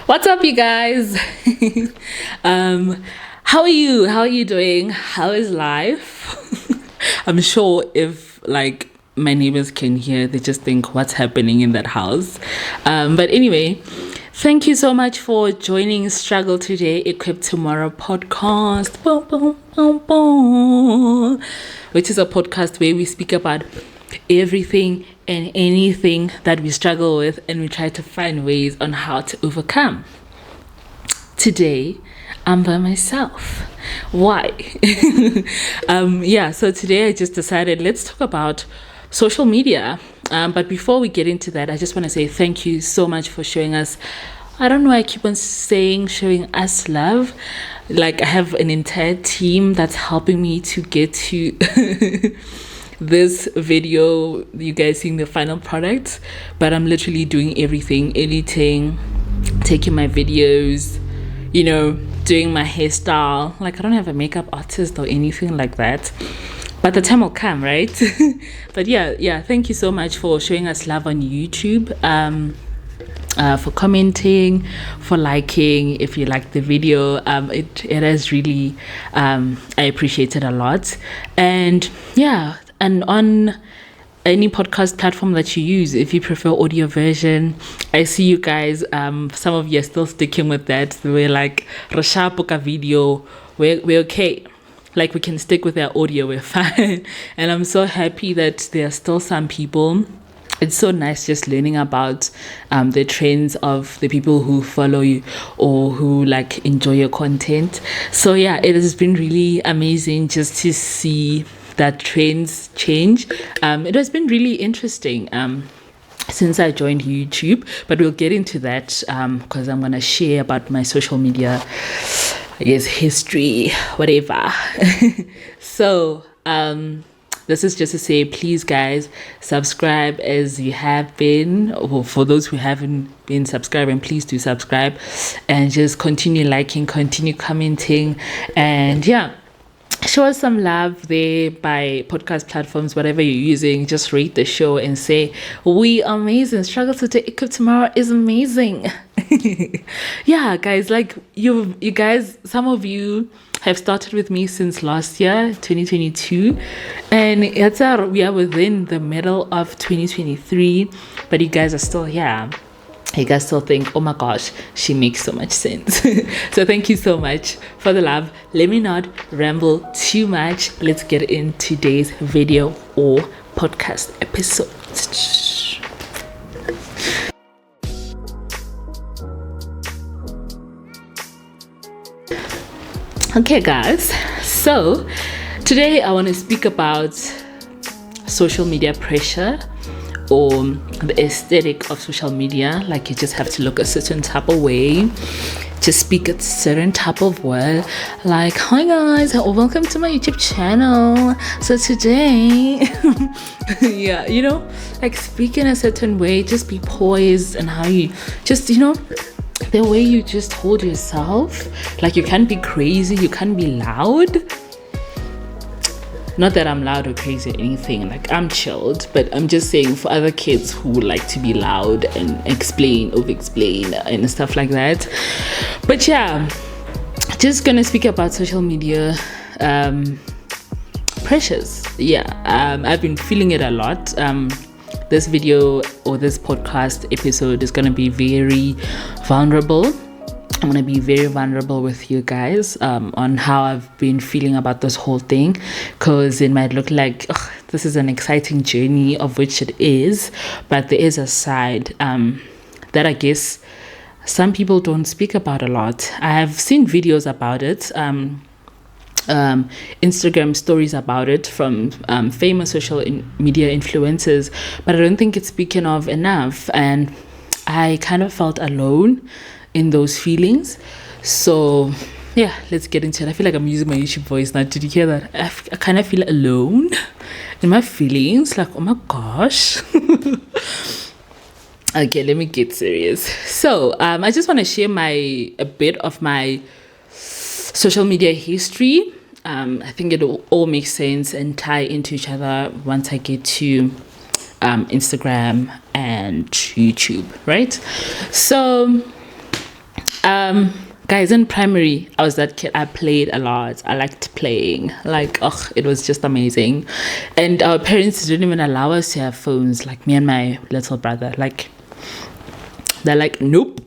What's up, you guys? um, how are you? How are you doing? How is life? I'm sure if like my neighbors can hear, they just think what's happening in that house. But anyway, thank you so much for joining Struggle Today, Equip Tomorrow podcast. Boom, boom, boom, boom. Which is a podcast where we speak about everything and anything that we struggle with, and we try to find ways on how to overcome. Today I'm by myself. Why? So today I just decided let's talk about social media. But before we get into that, I just want to say thank you so much for showing us, I don't know why I keep on saying showing us love. Like, I have an entire team that's helping me to get to this video, you guys seeing the final product, but I'm literally doing everything, editing, taking my videos, doing my hairstyle. Like, I don't have a makeup artist or anything like that, but the time will come, right? But yeah, thank you so much for showing us love on YouTube, for commenting, for liking. If you like the video, it has really, I appreciate it a lot. And yeah, and on any podcast platform that you use, if you prefer audio version, I see you guys, some of you are still sticking with that. We're like, Rashapuka video, we're okay. Like, we can stick with our audio, we're fine. And I'm so happy that there are still some people. It's so nice just learning about the trends of the people who follow you or who like enjoy your content. So yeah, it has been really amazing just to see that trends change. It has been really interesting since I joined YouTube, but we'll get into that because I'm gonna share about my social media, I guess, history, whatever. So this is just to say, please guys, subscribe as you have been, or for those who haven't been subscribing, please do subscribe, and just continue liking, continue commenting, and yeah, show us some love there by podcast platforms, whatever you're using. Just rate the show and say, we are amazing. Struggle Today, Equip Tomorrow is amazing. Yeah, guys, like you guys, some of you have started with me since last year, 2022, and we are within the middle of 2023, but you guys are still here. You guys still think, oh my gosh, she makes so much sense. So thank you so much for the love. Let me not ramble too much. Let's get into today's video or podcast episode. Okay, guys, so today I want to speak about social media pressure, or the aesthetic of social media. Like, you just have to look a certain type of way, just speak a certain type of word, like, hi guys, welcome to my YouTube channel. So today yeah, like, speak in a certain way, just be poised, and how you just, the way you just hold yourself. Like, you can't be crazy, you can't be loud. Not that I'm loud or crazy or anything, like, I'm chilled, but I'm just saying for other kids who like to be loud and over-explain and stuff like that. But yeah, just gonna speak about social media pressures. Yeah, I've been feeling it a lot. This video or this podcast episode is gonna be very vulnerable. I'm going to be very vulnerable with you guys on how I've been feeling about this whole thing, because it might look like this is an exciting journey, of which it is, but there is a side that I guess some people don't speak about a lot. I have seen videos about it, Instagram stories about it from famous social media influencers, but I don't think it's spoken of enough, and I kind of felt alone in those feelings. So yeah, let's get into it. I feel like I'm using my YouTube voice now. Did you hear that? I kind of feel alone in my feelings, like, oh my gosh. Okay, let me get serious. So I just want to share a bit of my social media history. I think it'll all make sense and tie into each other once I get to Instagram and YouTube, right? So Guys, in primary, I was that kid. I played a lot. I liked playing. Like, oh, it was just amazing. And our parents didn't even allow us to have phones, like me and my little brother. Like, they're like, nope.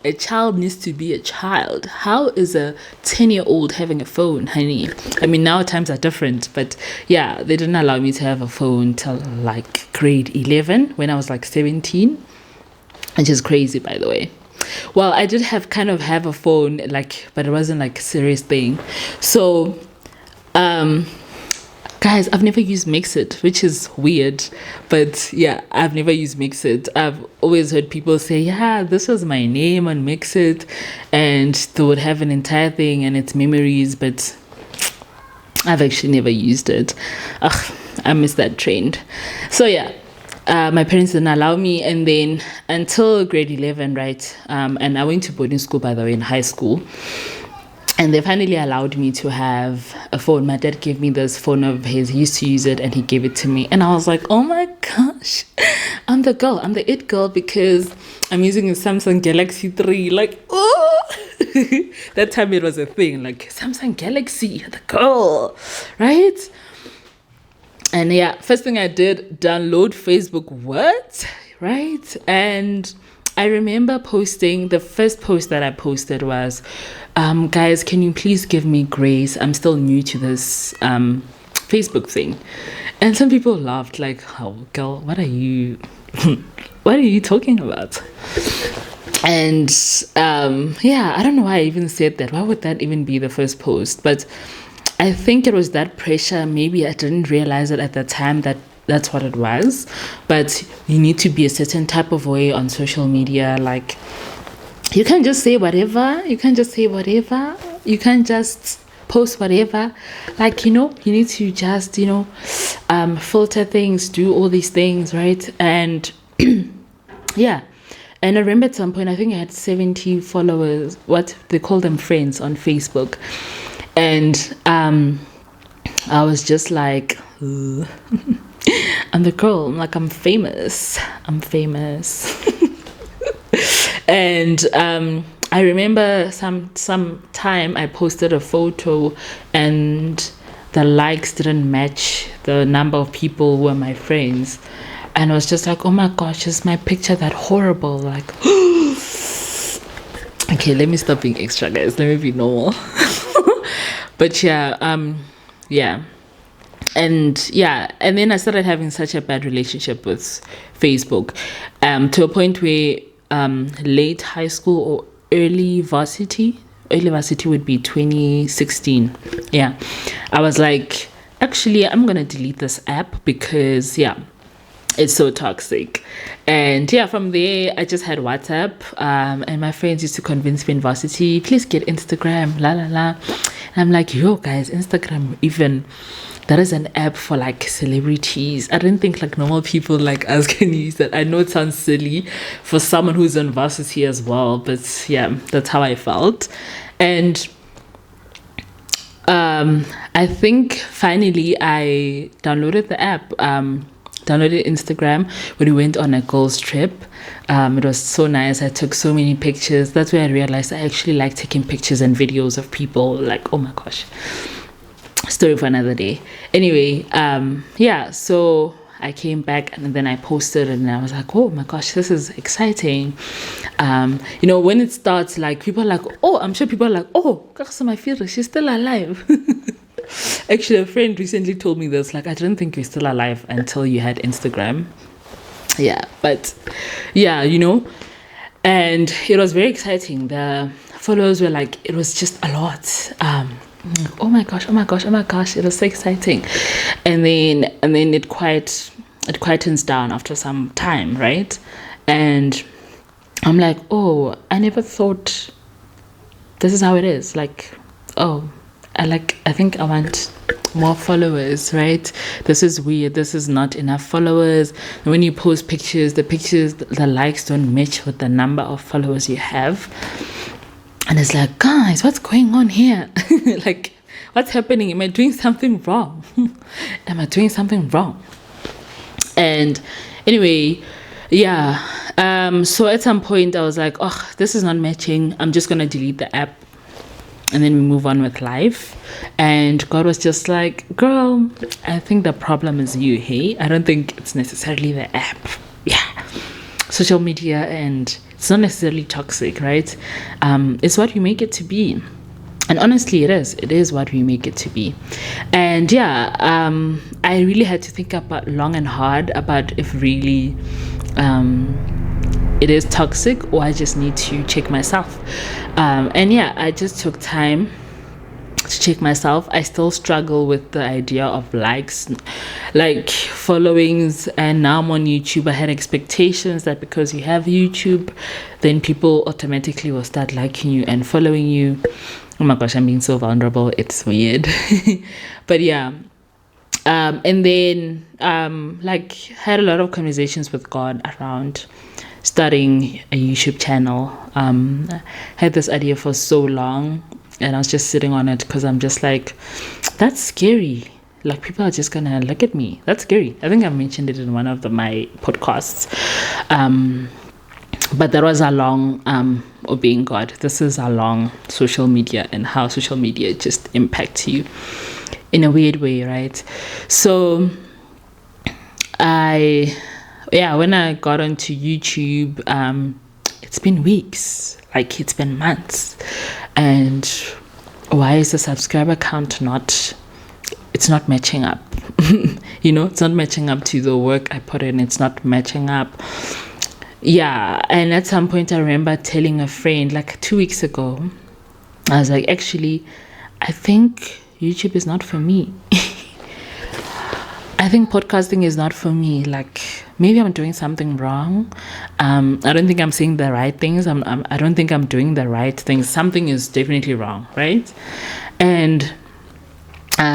A child needs to be a child. How is a 10-year-old having a phone, honey? I mean, now times are different, but yeah, they didn't allow me to have a phone till like grade 11 when I was like 17, which is crazy, by the way. Well, I did have a phone, like, but it wasn't like a serious thing. So, guys, I've never used Mixit, which is weird, but yeah, I've never used Mixit. I've always heard people say, yeah, this was my name on Mixit, and they would have an entire thing and its memories, but I've actually never used it. Ugh, I miss that trend. So yeah, my parents didn't allow me, and then until grade 11, right? And I went to boarding school, by the way, in high school. And they finally allowed me to have a phone. My dad gave me this phone of his. He used to use it and he gave it to me. And I was like, oh my gosh, I'm the girl. I'm the it girl because I'm using a Samsung Galaxy 3. Like, oh, that time it was a thing. Like, Samsung Galaxy, the girl, right? And yeah, first thing I did, download Facebook. What? Right? And I remember posting, the first post that I posted was, guys, can you please give me grace? I'm still new to this Facebook thing. And some people laughed like, oh, girl, what are you talking about? And yeah, I don't know why I even said that. Why would that even be the first post? But I think it was that pressure. Maybe I didn't realize it at the time that that's what it was. But you need to be a certain type of way on social media. Like, you can't just say whatever. You can't just say whatever. You can't just post whatever. Like, you need to just, filter things, do all these things, right? And yeah. And I remember at some point, I think I had 70 followers, what they call them, friends on Facebook. And I was just like, I'm the girl. I'm like, I'm famous. And I remember some time I posted a photo and the likes didn't match the number of people who were my friends. And I was just like, oh my gosh, is my picture that horrible? Like, okay, let me stop being extra, guys. Let me be normal. But yeah, yeah. And yeah, and then I started having such a bad relationship with Facebook, to a point where late high school or early varsity would be 2016. Yeah, I was like, actually, I'm gonna delete this app because yeah, it's so toxic. And yeah, from there I just had WhatsApp, and my friends used to convince me in varsity, please get Instagram, la la la. And I'm like, yo guys, Instagram, even that is an app for like celebrities. I didn't think like normal people like us can use that. I know it sounds silly for someone who's in varsity as well, but yeah, that's how I felt. And I think finally I downloaded the app, downloaded Instagram when we went on a girls trip. It was so nice. I took so many pictures. That's where I realized I actually like taking pictures and videos of people. Like, oh my gosh, story for another day. Anyway, yeah, so I came back and then I posted and I was like, oh my gosh, this is exciting. When it starts, like, people are like, oh, I'm sure people are like, oh, she's still alive. Actually, a friend recently told me this, like, I didn't think you're still alive until you had Instagram. Yeah, but yeah, and it was very exciting. The followers were like, it was just a lot. Oh my gosh, it was so exciting. And then it quietens down after some time, right? And I'm like, oh, I never thought this is how it is. Like, oh, I think I want more followers, right? This is weird. This is not enough followers. And when you post pictures, the likes don't match with the number of followers you have. And it's like, guys, what's going on here? Like, what's happening? Am I doing something wrong? And anyway, yeah. So at some point I was like, oh, this is not matching. I'm just gonna delete the app, and then we move on with life. And God was just like, girl, I think the problem is you. Hey, I don't think it's necessarily the app. Yeah, social media, and it's not necessarily toxic, right? It's what we make it to be. And honestly, it is what we make it to be. And yeah, I really had to think about long and hard about if really it is toxic, or I just need to check myself. And yeah, I just took time to check myself. I still struggle with the idea of likes, like followings, and now I'm on YouTube. I had expectations that because you have YouTube, then people automatically will start liking you and following you. Oh my gosh, I'm being so vulnerable. It's weird. But yeah. And then like had a lot of conversations with God around starting a YouTube channel. Had this idea for so long, and I was just sitting on it because I'm just like, that's scary. Like, people are just gonna look at me. That's scary. I think I mentioned it in one of my podcasts. But that was along obeying God. This is along social media and how social media just impacts you in a weird way, right? So when I got onto YouTube, it's been weeks, like it's been months. And why is the subscriber count it's not matching up? It's not matching up to the work I put in. It's not matching up. Yeah, and at some point I remember telling a friend like 2 weeks ago, I was like, actually, I think YouTube is not for me. I think podcasting is not for me. Like, maybe I'm doing something wrong. I don't think I'm saying the right things. I don't think I'm doing the right things. Something is definitely wrong, right? And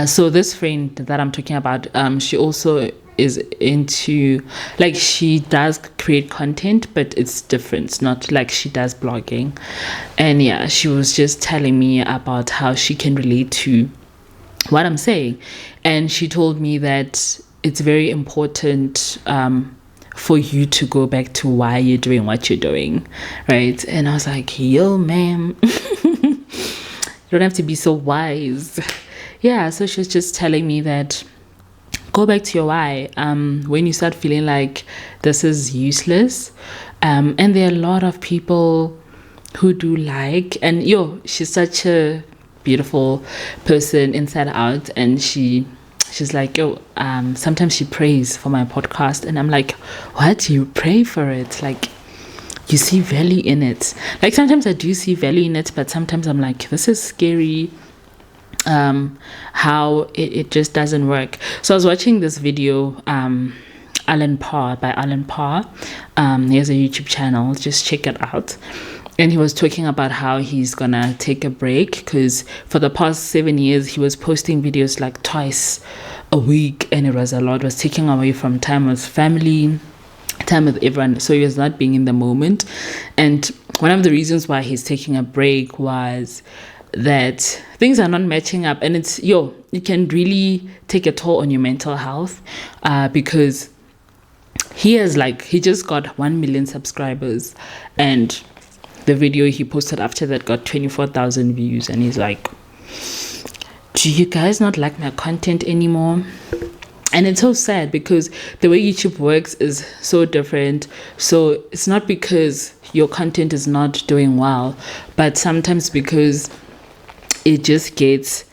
so this friend that I'm talking about, she also is into, like, she does create content, but it's different. It's not like she does blogging. And yeah, she was just telling me about how she can relate to what I'm saying. And she told me that it's very important for you to go back to why you're doing what you're doing, right? And I was like, yo, ma'am, you don't have to be so wise. Yeah, so she was just telling me that go back to your why when you start feeling like this is useless. And there are a lot of people who do like, and she's such a beautiful person inside out, and she's like, sometimes she prays for my podcast, and I'm like, what? You pray for it? Like, you see value in it? Like, sometimes I do see value in it, but sometimes I'm like, this is scary. How it just doesn't work. So I was watching this video, Alan Parr. He has a YouTube channel, just check it out. And he was talking about how he's gonna take a break, because for the past 7 years he was posting videos like twice a week, and it was a lot. It was taking away from time with family, time with everyone, so he was not being in the moment. And one of the reasons why he's taking a break was that things are not matching up, and it can really take a toll on your mental health, because he just got 1 million subscribers, and the video he posted after that got 24,000 views, and he's like, do you guys not like my content anymore? And it's so sad, because the way YouTube works is so different. So it's not because your content is not doing well, but sometimes because it just gets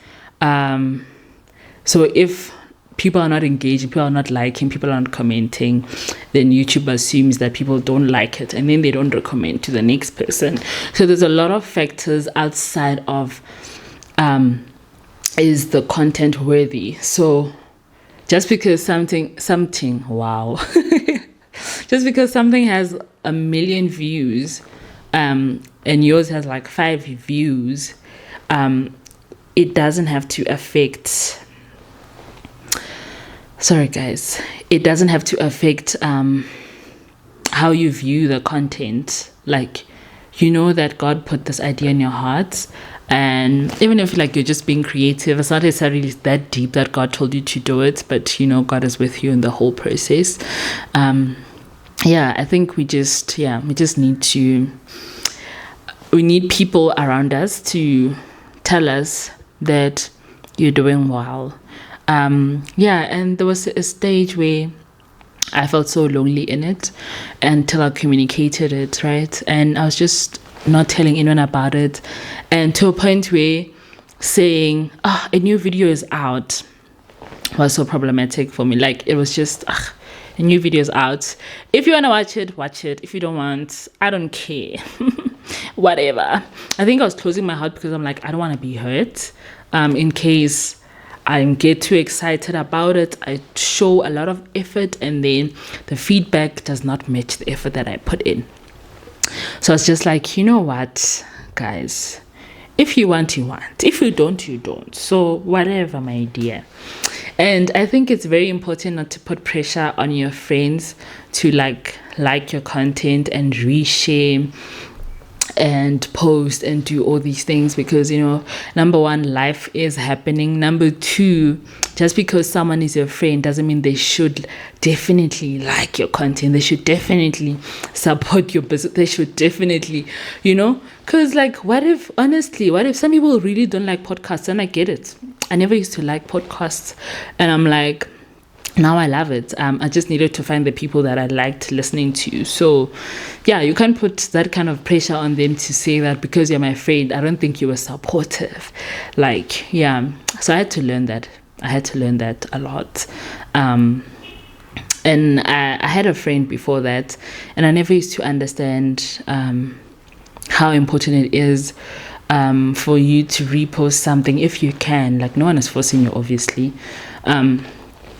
so if people are not engaging, people are not liking, people are not commenting, then YouTube assumes that people don't like it, and then they don't recommend to the next person. So there's a lot of factors outside of is the content worthy. So just because something wow just because something has 1 million views and yours has like 5 views, it doesn't have to affect, it doesn't have to affect how you view the content. Like, that God put this idea in your heart, and even if like you're just being creative, it's not necessarily that deep that God told you to do it, but God is with you in the whole process. yeah, I think we just we need people around us to tell us that you're doing well. Yeah, and there was a stage where I felt so lonely in it until I communicated it, right? And I was just not telling anyone about it. And to a point where saying, a new video is out was so problematic for me. Like, it was just, a new video is out. If you want to watch it, watch it. If you don't want, I don't care. Whatever. I think I was closing my heart because I'm like, I don't want to be hurt. In case I get too excited about it, I show a lot of effort, and then the feedback does not match the effort that I put in. So it's just like, you know what, guys, if you want, you want. If you don't, you don't. So whatever, my dear. And I think it's very important not to put pressure on your friends to like your content and reshare and post and do all these things, because number one, life is happening. Number two, just because someone is your friend doesn't mean they should definitely like your content. They should definitely support your business. They should definitely, because what if some people really don't like podcasts? And I get it. I never used to like podcasts, and I'm like, now I love it. I just needed to find the people that I liked listening to. So yeah, you can't put that kind of pressure on them to say that because you're my friend, I don't think you were supportive. Yeah. So I had to learn that. A lot. And I had a friend before that, and I never used to understand how important it is for you to repost something if you can. Like, no one is forcing you, obviously.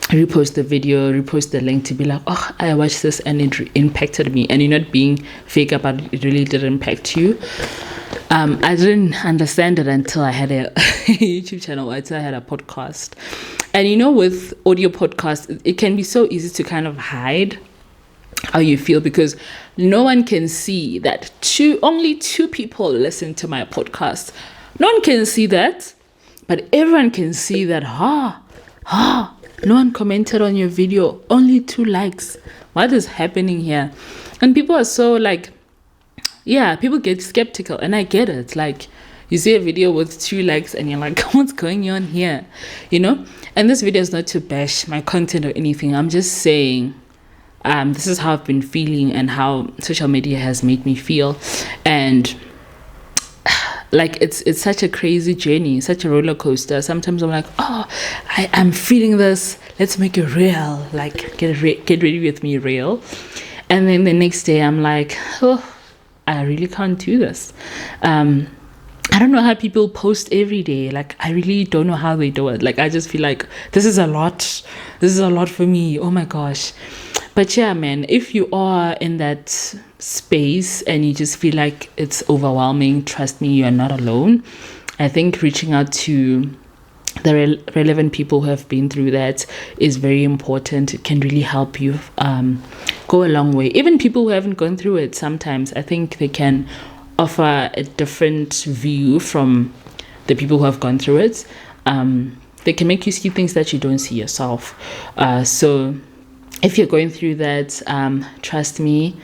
Repost the video, repost the link to be like, I watched this and it impacted me, and you're not being fake about it. It really did impact you. I didn't understand it until I had a YouTube channel, until I had a podcast. And with audio podcasts, it can be so easy to kind of hide how you feel, because no one can see that only two people listen to my podcast. No one can see that, but everyone can see that. No one commented on your video, only 2 likes. What is happening here? And people are so people get skeptical, and I get it. Like, you see a video with 2 likes and you're like, what's going on here? And this video is not to bash my content or anything. I'm just saying, this is how I've been feeling and how social media has made me feel. And it's such a crazy journey, such a roller coaster. Sometimes I'm like, I'm feeling this, let's make it real, get ready with me real. And then the next day I'm like, I really can't do this. I don't know how people post every day. I really don't know how they do it. I just feel like this is a lot for me. Oh my gosh. But yeah, man, if you are in that space and you just feel like it's overwhelming, trust me, you're not alone. I think reaching out to the relevant people who have been through that is very important. It can really help you go a long way. Even people who haven't gone through it, sometimes I think they can offer a different view from the people who have gone through it. They can make you see things that you don't see yourself. So if you're going through that, trust me,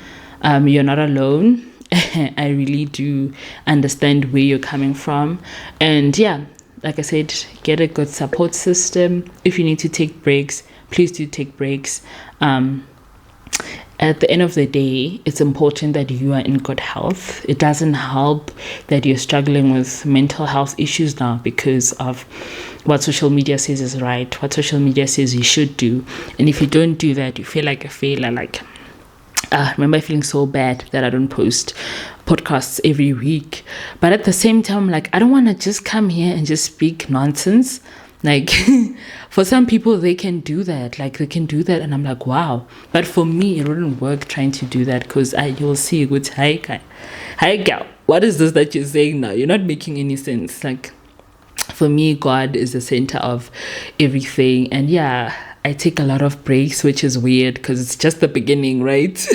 you're not alone. I really do understand where you're coming from. And yeah, like I said, get a good support system. If you need to take breaks, please do take breaks. At the end of the day, it's important that you are in good health. It doesn't help that you're struggling with mental health issues now because of what social media says is right, what social media says you should do. And if you don't do that, you feel like a failure. I remember feeling so bad that I don't post podcasts every week. But at the same time, I don't want to just come here and just speak nonsense. For some people, they can do that. They can do that. And I'm like, wow. But for me, it wouldn't work trying to do that, because you'll see a good, hi, girl. What is this that you're saying now? You're not making any sense. For me, God is the center of everything. And yeah, I take a lot of breaks, which is weird because it's just the beginning, right?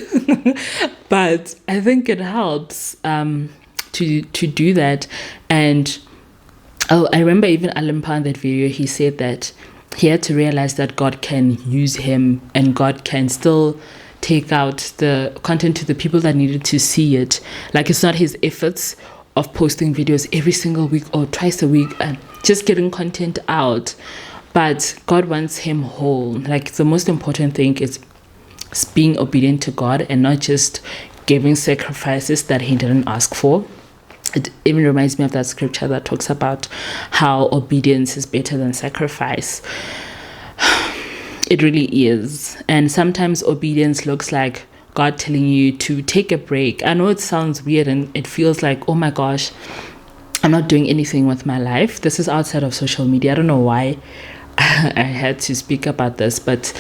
But I think it helps to do that. And I remember even Alimpa in that video, he said that he had to realize that God can use him and God can still take out the content to the people that needed to see it. Like, it's not his efforts of posting videos every single week or twice a week and just getting content out, but God wants him whole. Like, the most important thing is being obedient to God and not just giving sacrifices that he didn't ask for. It even reminds me of that scripture that talks about how obedience is better than sacrifice. It really is. And sometimes obedience looks like God telling you to take a break. I know it sounds weird and it feels like, oh my gosh, I'm not doing anything with my life. This is outside of social media. I don't know why I had to speak about this, but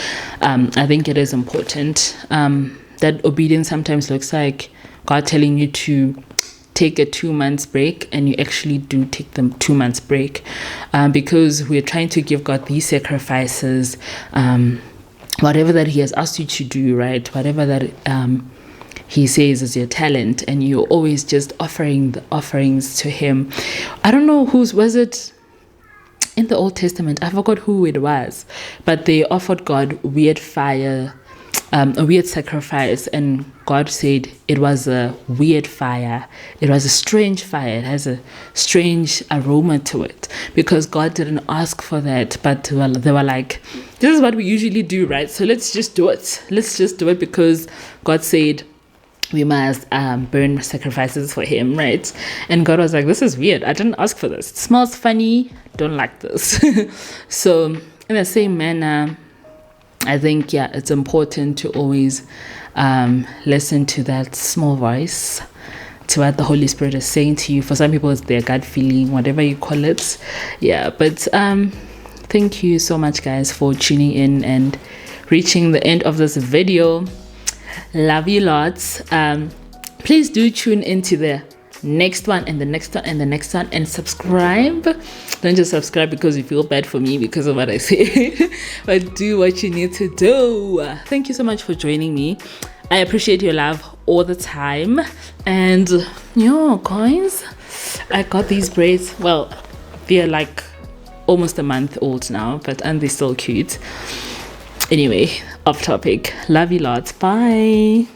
I think it is important. That obedience sometimes looks like God telling you to take a 2 months break, and you actually do take them 2 months break, because we're trying to give God these sacrifices, whatever that he has asked you to do, right? Whatever that he says is your talent, and you're always just offering the offerings to him. I don't know was it in the Old Testament? I forgot who it was, but they offered God weird fire, a weird sacrifice, and God said it was a weird fire. It was a strange fire. It has a strange aroma to it, because God didn't ask for that, but they were like, this is what we usually do, right? So let's just do it. Let's just do it because God said we must burn sacrifices for him, right? And God was like, this is weird. I didn't ask for this. It smells funny. Don't like this. So in the same manner, I think, yeah, it's important to always listen to that small voice, to what the Holy Spirit is saying to you. For some people, it's their gut feeling, whatever you call it. Yeah, but thank you so much, guys, for tuning in and reaching the end of this video. Love you lots. Please do tune into the next one and the next one and the next one, and subscribe. Don't just subscribe because you feel bad for me because of what I say, but do what you need to do. Thank you so much for joining me. I appreciate your love all the time. And guys, I got these braids. Well, they're like almost a month old now, but aren't they still cute? Anyway, off topic. Love you lots. Bye.